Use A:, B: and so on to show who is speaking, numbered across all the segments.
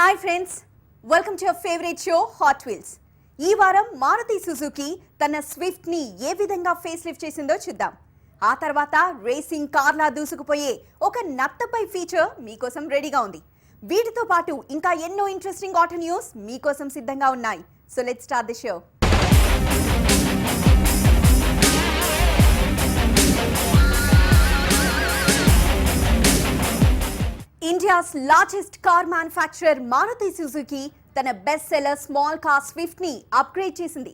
A: Hi friends, welcome to your favourite show hot wheels. ఈ వారం Maruti Suzuki తన Swift ని ఏ విధంగా ఫేస్ లిఫ్ట్ చేసిందో చూద్దాం. ఆ తర్వాత రేసింగ్ కార్లా దూసుకుపోయే ఒక నత్తపై ఫీచర్ మీకోసం రెడీగా ఉంది. వీటితో పాటు ఇంకా ఎన్నో ఇంట్రెస్టింగ్ ఆటో న్యూస్ మీకోసం సిద్ధంగా ఉన్నాయి. So let's start the show. India's largest car manufacturer Maruti Suzuki తన best seller small car Swift ని అప్గ్రేడ్ చేసింది.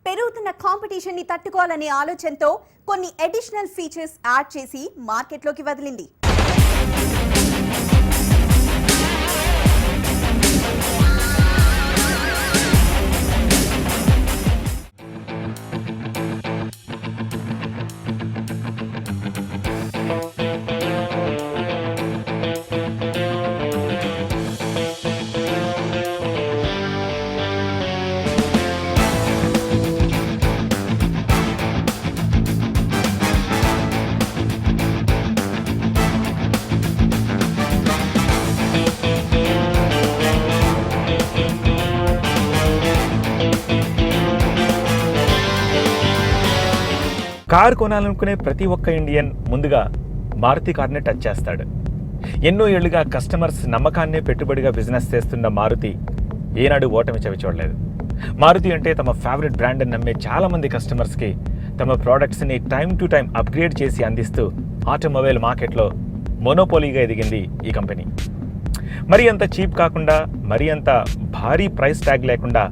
A: పెరుగుతున్న కాంపిటీషన్ ని తట్టుకోవాలనే ఆలోచనతో కొన్ని అడిషనల్ ఫీచర్స్ యాడ్ చేసి మార్కెట్లోకి వదిలింది.
B: కారు కొనాలనుకునే ప్రతి ఒక్క ఇండియన్ ముందుగా మారుతి కార్ని టచ్ చేస్తాడు. ఎన్నో ఏళ్లుగా కస్టమర్స్ నమ్మకాన్నే పెట్టుబడిగా బిజినెస్ చేస్తున్న మారుతి ఏనాడు ఓటమి చవి చూడలేదు. మారుతి అంటే తమ ఫేవరెట్ బ్రాండ్ అని నమ్మే చాలామంది కస్టమర్స్కి తమ ప్రోడక్ట్స్ని టైం టు టైం అప్గ్రేడ్ చేసి అందిస్తూ ఆటోమొబైల్ మార్కెట్లో మోనోపోలీగా ఎదిగింది ఈ కంపెనీ. మరీ అంత చీప్ కాకుండా మరీ అంత భారీ ప్రైస్ ట్యాగ్ లేకుండా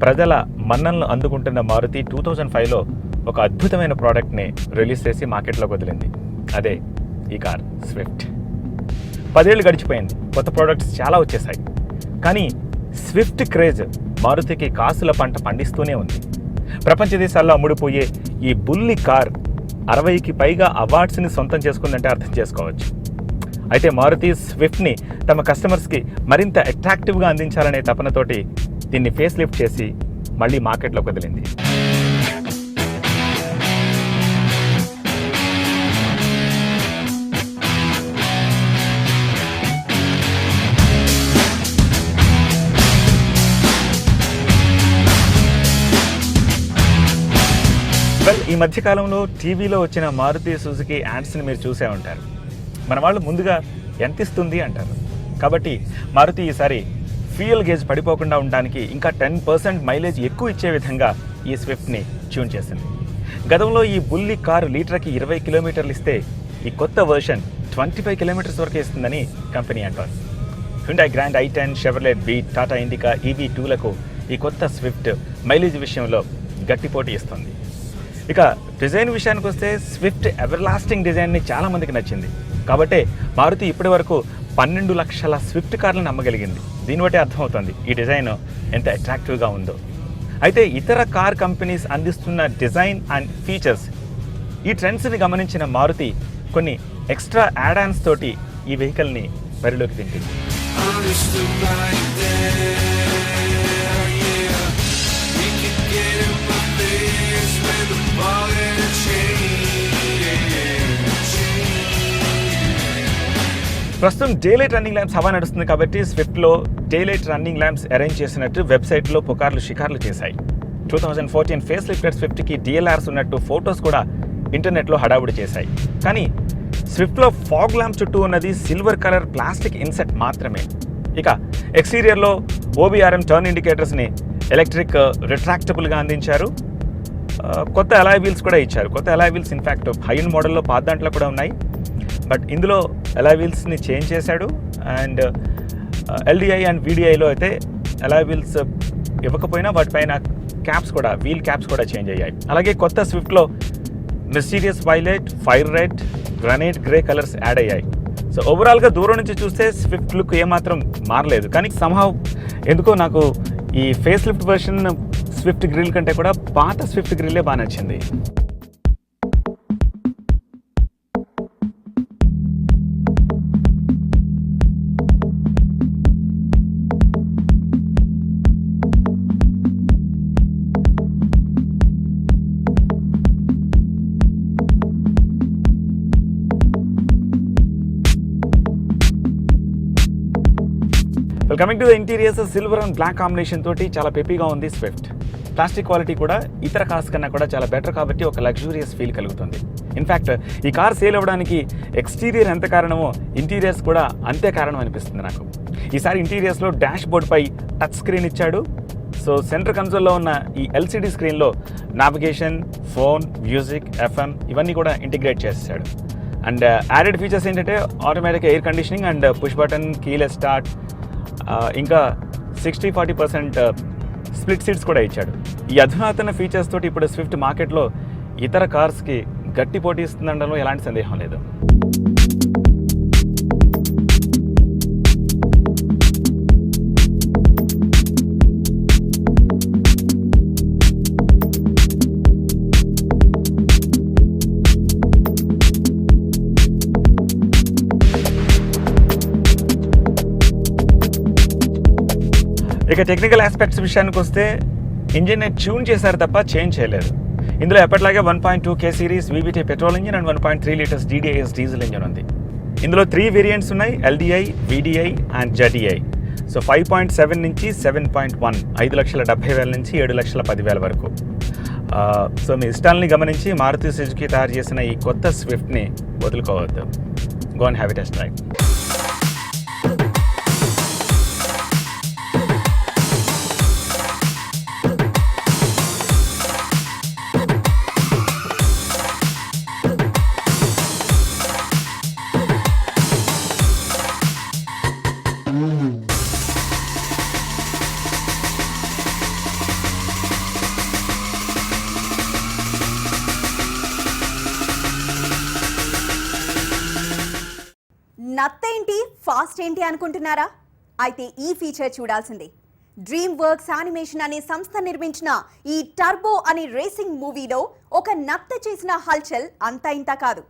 B: ప్రజల మన్ననలు అందుకుంటున్న మారుతి 2005లో ఒక అద్భుతమైన ప్రోడక్ట్ని రిలీజ్ చేసి మార్కెట్లోకి వదిలింది. అదే ఈ కార్ స్విఫ్ట్. 10 ఏళ్ళు గడిచిపోయింది, కొత్త ప్రోడక్ట్స్ చాలా వచ్చేసాయి. కానీ స్విఫ్ట్ క్రేజ్ మారుతికి కాసుల పంట పండిస్తూనే ఉంది. ప్రపంచ దేశాల్లో అమ్ముడుపోయే ఈ బుల్లి కార్ 60కి పైగా అవార్డ్స్ని సొంతం చేసుకుందంటే అర్థం చేసుకోవచ్చు. అయితే మారుతి స్విఫ్ట్ని తమ కస్టమర్స్కి మరింత అట్రాక్టివ్గా అందించాలనే తపనతోటి దీన్ని ఫేస్ లిఫ్ట్ చేసి మళ్ళీ మార్కెట్లోకి వదిలింది. ఈ మధ్యకాలంలో టీవీలో వచ్చిన మారుతి సుజుకి యాడ్స్ని మీరు చూసే ఉంటారు. మన వాళ్ళు ముందుగా ఎంత ఇస్తుంది అంటారు. కాబట్టి మారుతి ఈసారి ఫ్యూయల్ గేజ్ పడిపోకుండా ఉండడానికి ఇంకా 10% మైలేజ్ ఎక్కువ ఇచ్చే విధంగా ఈ స్విఫ్ట్ని ట్యూన్ చేసింది. గతంలో ఈ బుల్లి కారు లీటర్కి 20 కిలోమీటర్లు ఇస్తే ఈ కొత్త వర్షన్ 25 కిలోమీటర్స్ వరకే ఇస్తుందని కంపెనీ అంటారు. Hyundai Grand i10, Chevrolet Beat, Tata Indica EV2లకు ఈ కొత్త స్విఫ్ట్ మైలేజ్ విషయంలో గట్టి పోటీ ఇస్తుంది. ఇక డిజైన్ విషయానికి వస్తే స్విఫ్ట్ ఎవర్ లాస్టింగ్ డిజైన్ని చాలామందికి నచ్చింది. కాబట్టే మారుతి ఇప్పటి వరకు 12 లక్షల స్విఫ్ట్ కార్లను అమ్మగలిగింది. దీన్ని బట్టి అర్థమవుతుంది ఈ డిజైన్ ఎంత అట్రాక్టివ్గా ఉందో. అయితే ఇతర కార్ కంపెనీస్ అందిస్తున్న డిజైన్ అండ్ ఫీచర్స్ ఈ ట్రెండ్స్ని గమనించిన మారుతి కొన్ని ఎక్స్ట్రా యాడ్-ఆన్స్ తోటి ఈ వెహికల్ని బరిలోకి దింపింది. ప్రస్తుతం డేలైట్ రన్నింగ్ ల్యాంప్స్ హవా నడుస్తుంది కాబట్టి స్విఫ్ట్లో డేలైట్ రన్నింగ్ ల్యాంప్స్ అరేంజ్ చేసినట్టు వెబ్సైట్లో పుకార్లు షికార్లు చేశాయి. 2014 ఫేస్ లిఫ్టెడ్ స్విఫ్ట్కి DLRs ఉన్నట్టు ఫొటోస్ కూడా ఇంటర్నెట్లో హడావుడి చేశాయి. కానీ స్విఫ్ట్లో ఫాగ్ ల్యాంప్ చుట్టూ ఉన్నది సిల్వర్ కలర్ ప్లాస్టిక్ ఇన్సెట్ మాత్రమే. ఇక ఎక్స్టీరియర్లో OBRM టర్న్ ఇండికేటర్స్ని ఎలక్ట్రిక్ రిట్రాక్టబుల్గా అందించారు. కొత్త అలాయ్ వీల్స్ కూడా ఇచ్చారు. కొత్త alloy wheels in fact high end మోడల్లో పాత దాంట్లో కూడా ఉన్నాయి. బట్ ఇందులో అలాయ్ వీల్స్ని చేంజ్ చేశాడు. అండ్ LDI అండ్ VDIలో అయితే అలాయ్ వీల్స్ ఇవ్వకపోయినా వాటిపైన క్యాప్స్ కూడా, వీల్ క్యాప్స్ కూడా చేంజ్ అయ్యాయి. అలాగే కొత్త స్విఫ్ట్లో mysterious violet, fire red, granite grey colours add అయ్యాయి. సో ఓవరాల్గా దూరం నుంచి చూస్తే స్విఫ్ట్ లుక్ ఏమాత్రం మారలేదు. కానీ సమ్హౌ ఎందుకో నాకు ఈ face lift version Swift grill కంటే కూడా పాత స్విఫ్ట్ గ్రిల్లే బాగా నచ్చింది. Well coming to the interiors, silver and black combination తోటి చాలా పెప్పీగా ఉంది స్విఫ్ట్. ప్లాస్టిక్ క్వాలిటీ కూడా ఇతర కార్స్ కన్నా కూడా చాలా బెటర్ కాబట్టి ఒక లగ్జూరియస్ ఫీల్ కలుగుతుంది. ఇన్ఫ్యాక్ట్ ఈ కార్ సేల్ అవ్వడానికి ఎక్స్టీరియర్ ఎంత కారణమో ఇంటీరియర్స్ కూడా అంతే కారణం అనిపిస్తుంది నాకు. ఈసారి ఇంటీరియర్స్లో డాష్ బోర్డ్పై టచ్ స్క్రీన్ ఇచ్చాడు. సో సెంటర్ కన్సోల్లో ఉన్న ఈ ఎల్సిడి స్క్రీన్లో నావిగేషన్, ఫోన్, మ్యూజిక్, ఎఫ్ఎం ఇవన్నీ కూడా ఇంటిగ్రేట్ చేసేసాడు. అండ్ యాడెడ్ ఫీచర్స్ ఏంటంటే automatic air conditioning and push button, keyless start, ఇంకా 60-40% స్ప్లిట్ సీట్స్ కూడా ఇచ్చాడు. ఈ అధునాతన ఫీచర్స్ తోటి ఇప్పుడు స్విఫ్ట్ మార్కెట్లో ఇతర కార్స్కి గట్టి పోటీ ఇస్తుందనడంలో ఎలాంటి సందేహం లేదు. ఇక టెక్నికల్ ఆస్పెక్ట్స్ విషయానికి వస్తే ఇంజిన్ని ట్యూన్ చేశారు తప్ప చేంజ్ చేయలేదు. ఇందులో ఎప్పటిలాగే 1.2K series VVT petrol engine and 1.3 litres DDIS diesel engine ఉంది. ఇందులో 3 వేరియంట్స్ ఉన్నాయి, LDI, VDI and ZDI. So 5.7 నుంచి 7.1, 5,70,000 నుంచి 7,10,000 వరకు. సో మీ ఇష్టాలని గమనించి మారుతి సుజుకి తయారు చేసిన ఈ కొత్త స్విఫ్ట్ని వదులుకోవద్దు. Go and have a test drive.
A: నత్తేంటి ఫాస్ట్ ఏంటి అనుకుంటున్నారా? అయితే ఈ ఫీచర్ చూడాల్సిందే. డ్రీమ్ వర్క్స్ యానిమేషన్ అనే సంస్థ నిర్మించిన ఈ టర్బో అనే రేసింగ్ మూవీలో ఒక నత్త చేసిన హల్చల్ అంతా ఇంత కాదు.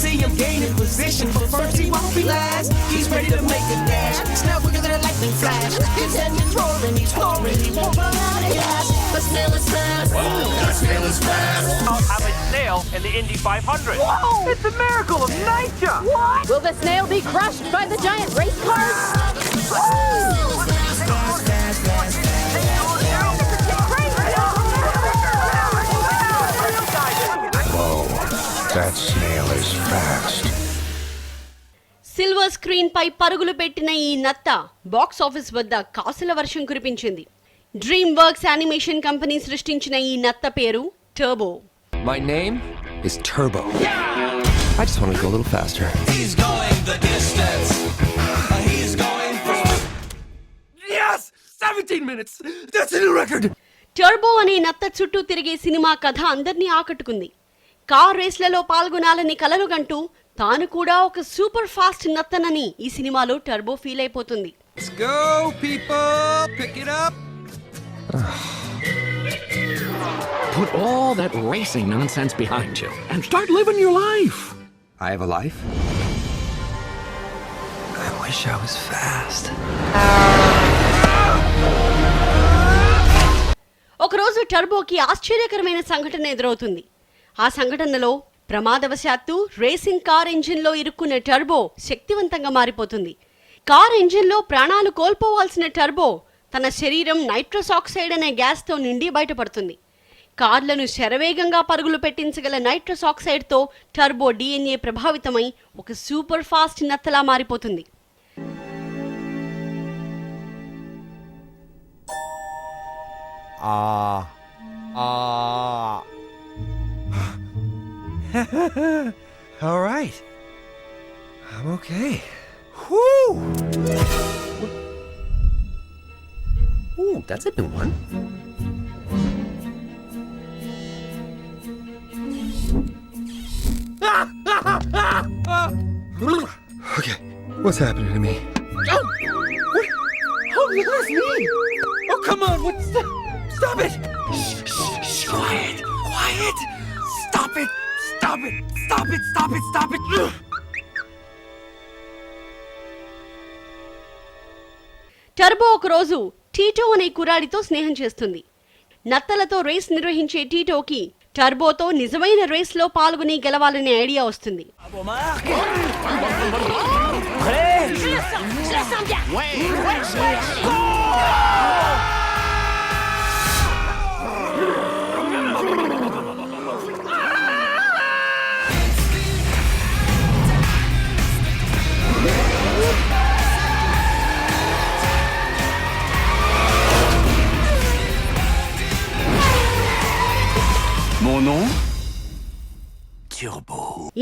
C: See him gaining position, but first he won't be last. He's ready to make a dash. Snail quicker than a lightning flash. His engine's roaring, he's pouring, he won't run out of gas. The snail is fast. Whoa, that snail is fast.
D: Have a snail in the Indy 500.
C: Whoa, it's a miracle of nature.
E: What? Will the snail be crushed by the giant race cars?
F: That snail is fast.
G: Silver screen పై పరుగులు పెట్టిన ఈ నత్త box office వద్ద కాసుల వర్షం కురిపించింది. DreamWorks animation company సృష్టించిన ఈ నత్త పేరు Turbo.
H: My name is Turbo. I just want to go a little faster.
C: He's going the distance. He's going for...
H: Yes! 17 minutes! That's a new record!
G: Turbo అనే నత్త చుట్టూ తిరిగే cinema కథ అందరినీ ఆకట్టుకుంది. కార్ రేస్లలో పాల్గొనాలని కలలు కంటూ తాను కూడా ఒక సూపర్ ఫాస్ట్ నత్తనని ఈ సినిమాలో టర్బో ఫీల్ అయిపోతుంది.
H: Let's go, people! Pick it up!
I: Put all that racing nonsense behind you and start living your life.
H: I have a life? I wish I was fast.
G: ఒకరోజు టర్బోకి ఆశ్చర్యకరమైన సంఘటన ఎదురవుతుంది. ఆ సంఘటనలో ప్రమాదవశాత్తు రేసింగ్ కార్ ఇంజిన్లో ఇరుక్కున్న turbo శక్తివంతంగా మారిపోతుంది. కార్ ఇంజిన్లో ప్రాణాలు కోల్పోవాల్సిన టర్బో తన శరీరం నైట్రస్ ఆక్సైడ్ అనే గ్యాస్తో నిండి బయటపడుతుంది. కార్లను శరవేగంగా పరుగులు పెట్టించగల నైట్రస్ ఆక్సైడ్తో టర్బో DNA ప్రభావితమై ఒక సూపర్ ఫాస్ట్ నత్తలా మారిపోతుంది.
H: All right. I'm okay. Whew! Ooh, that's a new one. Okay, what's happening to me?
C: Oh, what? Oh, that's me. Oh, come on. What's that? Stop it! Shh, quiet, quiet! Stop it! Stop it! Stop it! Stop it! Stop it! Ugh.
G: Turbo ఒకరోజు టీటో అనే కుర్రాడితో స్నేహం చేస్తుంది. నత్తలతో race నిర్వహించే టీటోకి టర్బోతో నిజమైన రేస్లో పాల్గొని గెలవాలనే idea వస్తుంది.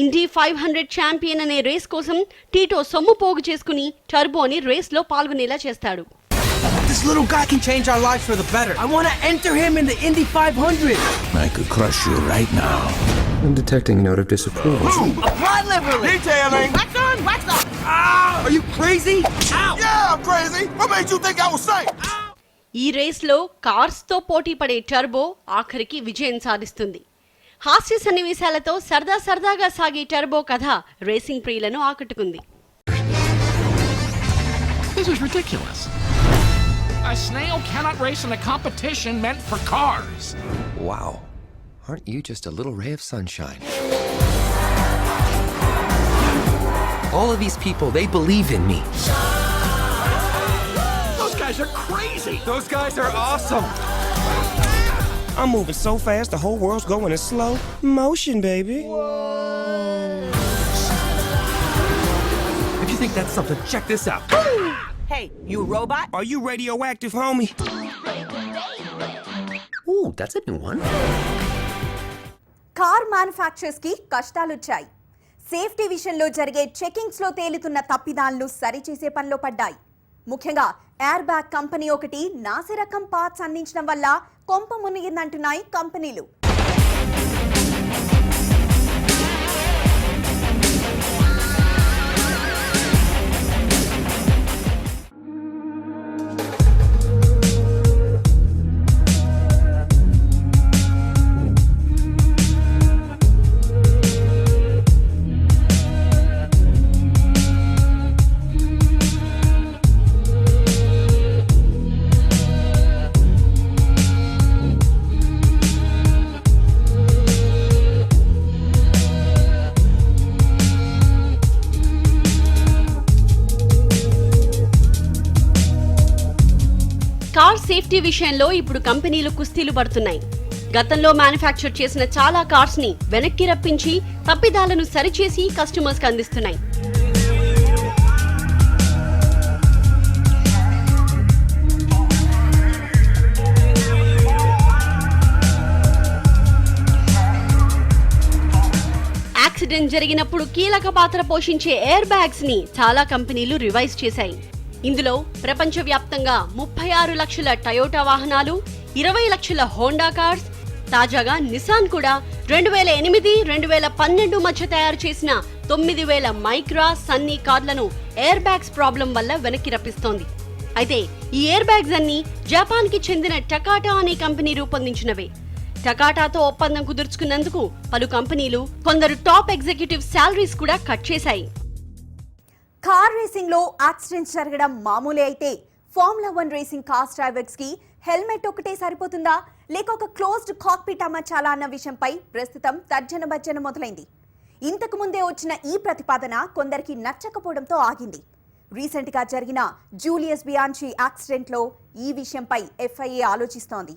G: INDI 500 champion అనే రేస్ కోసం టీటో సొమ్ము పోగు చేసుకుని టర్బోని రేస్లో పాల్గొనేలా చేస్తాడు.
C: This little guy can change our lives for the better. I want to enter him in the Indy 500.
F: I could crush you right now.
H: I'm detecting a note of disapproval.
C: Apply liberally. Detailing. Wax on, wax off. Ow! Are you crazy? Ow!
F: Yeah, I'm crazy. What made you think I was safe?
G: ఈ రేస్లో కార్స్తో పోటీ పడే turbo ఆఖరికి విజయం సాధిస్తుంది. హాస్య సన్నివేశాలతో సరదాగా సాగే టర్బో కథ రేసింగ్ ప్రియులను ఆకట్టుకుంది.
I: This is ridiculous. A snail cannot race in a competition meant for cars.
H: Wow. Aren't you just a little ray of sunshine? All of these people, they believe in me.
I: Those guys are crazy.
C: Those guys are awesome. I'm moving so fast, the whole world's going in slow motion, baby. If you think that's something, check this out.
E: Hey, you a robot?
C: Are you radioactive, homie?
H: Ooh, that's a new one.
A: Car manufacturers కి కష్టాలొచ్చాయి. Safety విషయంలో జరిగే checkings లో తేలుతున్న తప్పిదాలను సరిచేసే పనిలో పడ్డాయి. ముఖ్యంగా air bag company ఒకటి నాసిరకం parts అందించడం వల్ల కొంప మునిగిందంటున్నాయి కంపెనీలు. కార్ సేఫ్టీ విషయంలో ఇప్పుడు కంపెనీలు కుస్తీలు పడుతున్నాయి. గతంలో మ్యానుఫ్యాక్చర్ చేసిన చాలా కార్స్ ని వెనక్కి రప్పించి తప్పిదాలను సరిచేసి కస్టమర్స్ కి అందిస్తున్నాయి. యాక్సిడెంట్ జరిగినప్పుడు కీలక పాత్ర పోషించే ఎయిర్ బ్యాగ్స్ ని చాలా కంపెనీలు రివైజ్ చేశాయి. ఇందులో ప్రపంచవ్యాప్తంగా 36 లక్షల టయోటా వాహనాలు, 20 లక్షల హోండా కార్స్, తాజాగా నిసాన్ కూడా 2008-2012 మధ్య తయారు చేసిన 9000 మైక్రా, సన్నీ కార్లను ఎయిర్ బ్యాగ్స్ ప్రాబ్లం వల్ల వెనక్కి రప్పిస్తోంది. అయితే ఈ ఎయిర్ బ్యాగ్స్ అన్ని జపాన్ కి చెందిన టకాటా అనే కంపెనీ రూపొందించినవే. టకాటాతో ఒప్పందం కుదుర్చుకున్నందుకు పలు కంపెనీలు కొందరు టాప్ ఎగ్జిక్యూటివ్ శాలరీస్ కూడా కట్ చేశాయి. కార్ రేసింగ్ లో యాక్సిడెంట్స్ జరగడం మామూలే అయితే ఫార్ములా 1 రేసింగ్ కార్స్ డ్రైవర్స్ కి హెల్మెట్ ఒకటే సరిపోతుందా లేక ఒక క్లోజ్డ్ కాక్పిట్ అమర్చాలా అన్న విషయంపై ప్రస్తుతం తర్జన భర్జన మొదలైంది. ఇంతకు ముందే వచ్చిన ఈ ప్రతిపాదన కొందరికి నచ్చకపోవడంతో ఆగింది. రీసెంట్ గా జరిగిన జూలియస్ బియాన్షి యాక్సిడెంట్ లో ఈ విషయంపై FIA ఆలోచిస్తోంది.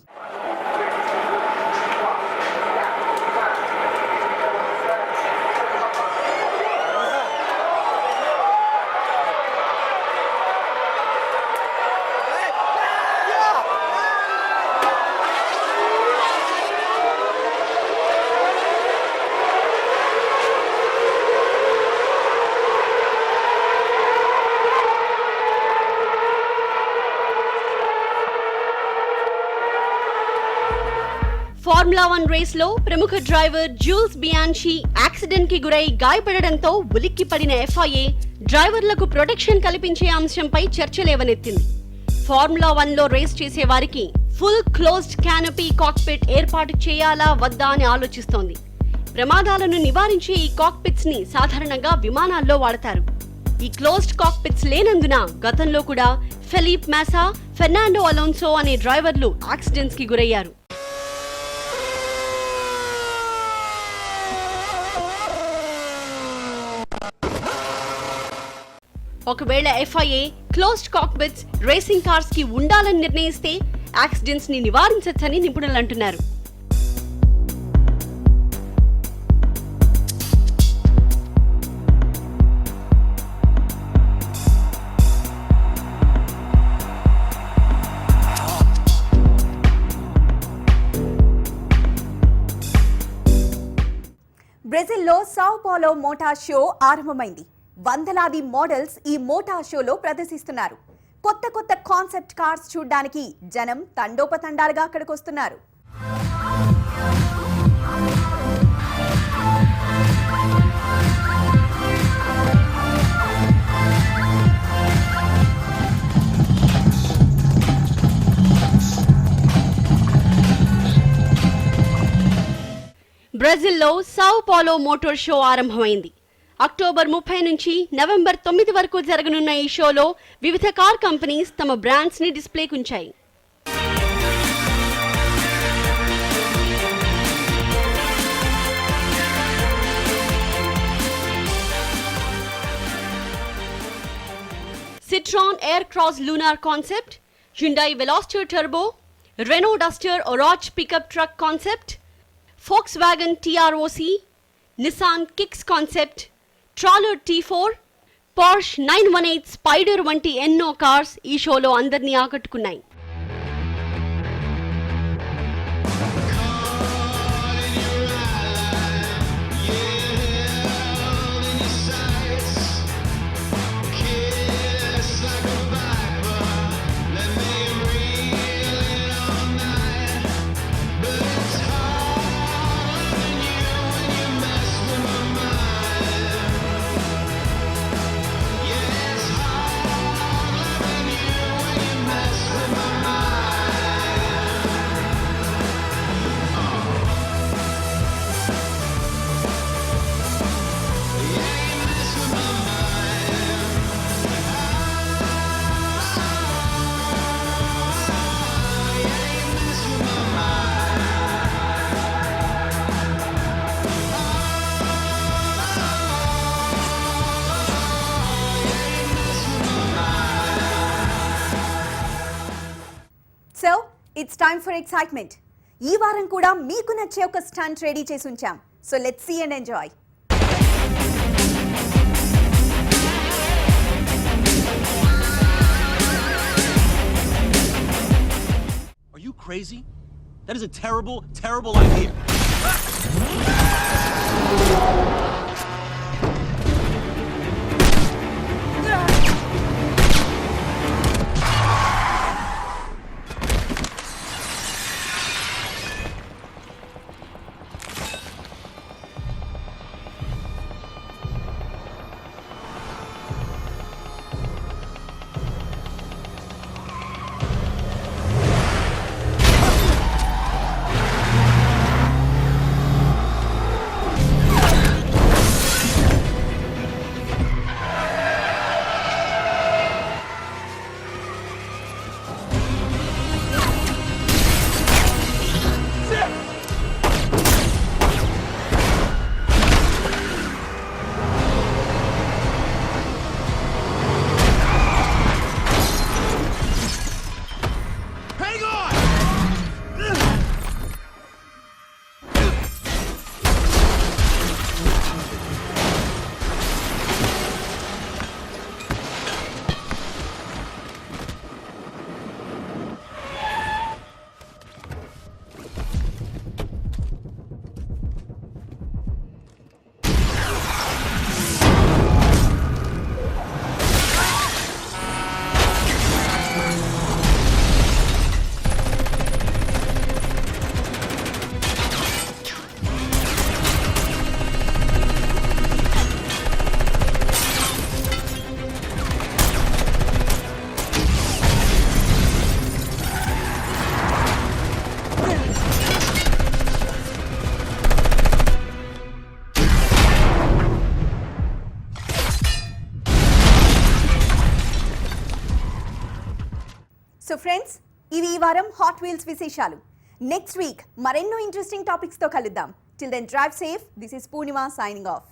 G: ఫార్ములా 1 రేస్ లో ప్రముఖ డ్రైవర్ జూల్స్ బియాన్షి యాక్సిడెంట్ కి గురై గాయపడడంతో ఉలిక్కి పడిన FIA డ్రైవర్లకు ప్రొటెక్షన్ కల్పించే అంశంపై చర్చ లేవనెత్తింది. ఫార్ములా 1లో రేస్ చేసే వారికి ఫుల్ క్లోజ్డ్ క్యానపీ కాక్పిట్ ఏర్పాటు చేయాలా వద్దా అని ఆలోచిస్తోంది. ప్రమాదాలను నివారించే ఈ కాక్పిట్స్ ని సాధారణంగా విమానాల్లో వాడతారు. ఈ క్లోజ్డ్ కాక్పిట్స్ లేనందున గతంలో కూడా ఫెలిప్ మాసా, ఫెర్నాండో అలోన్సో అనే డ్రైవర్లు యాక్సిడెంట్స్ కి గురయ్యారు. ఒకవేళ FIA క్లోజ్డ్ కాక్పిట్స్ రేసింగ్ కార్స్ కి ఉండాలని నిర్ణయిస్తే యాక్సిడెంట్స్ ని నివారించొచ్చని నిపుణులు అంటున్నారు.
A: బ్రెజిల్లో సౌ పాలో మోటార్ షో ఆరంభమైంది. వందలాది మోడల్స్ ఈ మోటార్ షోలో ప్రదర్శిస్తున్నారు. కొత్త కొత్త కాన్సెప్ట్ కార్స్ చూడడానికి జనం తండోపతండాలుగా అక్కడికి వస్తున్నారు.
G: బ్రెజిల్లో సౌ పాలో మోటార్ షో ఆరంభమైంది. అక్టోబర్ 30 నుంచి నవంబర్ 9 వరకు జరగనున్న ఈ షోలో వివిధ కార్ కంపెనీస్ తమ బ్రాండ్స్ ని డిస్ప్లేకుంచాయి. Citroen Aircross Lunar concept, Hyundai Veloster Turbo, Renault Duster Oroch pickup truck concept, Volkswagen TROC, Nissan Kicks concept, trailer T4, Porsche 918 Spyder వంటి ఎన్నో కార్స్ ఈ షోలో అందరినీ ఆకట్టుకున్నాయి.
A: So it's time for excitement. ఈ వారం కూడా మీకు నచ్చే ఒక స్టంట్ రెడీ చేసి ఉంచాం. So let's see and enjoy.
F: Are you crazy? That is a terrible, terrible idea.
A: So friends, ఇవి ఈ వారం హాట్ వీల్స్ విశేషాలు. నెక్స్ట్ వీక్ మరెన్నో ఇంట్రెస్టింగ్ టాపిక్స్ తో కలుద్దాం. Till then drive safe. This is Purnima signing of.